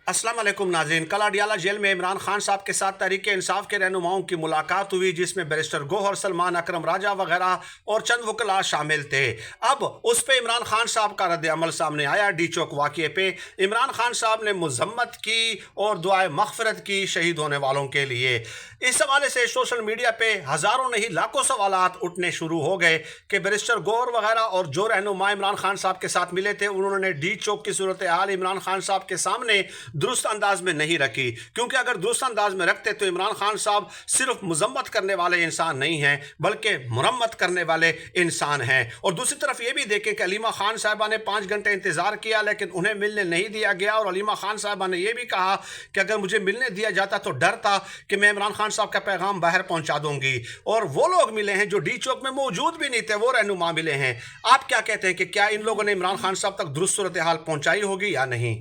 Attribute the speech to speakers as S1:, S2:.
S1: अस्सलाम वालेकुम नाज़रीन। कल अडियाला जेल में इमरान खान साहब के साथ तहरीक इंसाफ के रहनुमाओं की मुलाकात हुई, जिसमें बैरिस्टर गौहर, सलमान अकरम राजा वगैरह और चंद वकला शामिल थे। अब उस पर इमरान खान साहब का रद्द अमल सामने आया। डी चौक वाक़े पे इमरान खान साहब ने मज़म्मत की और दुआए मग़फ़िरत की शहीद होने वालों के लिए। इस हवाले से सोशल मीडिया पे हज़ारों नहीं लाखों सवालात उठने शुरू हो गए कि बैरिस्टर गौहर वगैरह और जो रहनुमा इमरान खान साहब के साथ मिले थे, उन्होंने डी चौक की सूरत हाल इमरान खान साहब के सामने दुरुस्त अंदाज में नहीं रखी, क्योंकि अगर दुरुस्त अंदाज में रखते तो इमरान खान साहब सिर्फ मजम्मत करने वाले इंसान नहीं हैं, बल्कि मुरम्मत करने वाले इंसान हैं। और दूसरी तरफ ये भी देखें कि अलीमा खान साहबा ने 5 घंटे इंतज़ार किया, लेकिन उन्हें मिलने नहीं दिया गया। और अलीमा खान साहबा ने यह भी कहा कि अगर मुझे मिलने दिया जाता तो डर था कि मैं इमरान खान साहब का पैगाम बाहर पहुंचा दूंगी। और वो लोग मिले हैं जो डी चौक में मौजूद भी नहीं थे, वो रहनुमा मिले हैं। आप क्या कहते हैं कि क्या इन लोगों ने इमरान खान साहब तक दुरुस्त सूरत हाल पहुंचाई होगी या नहीं?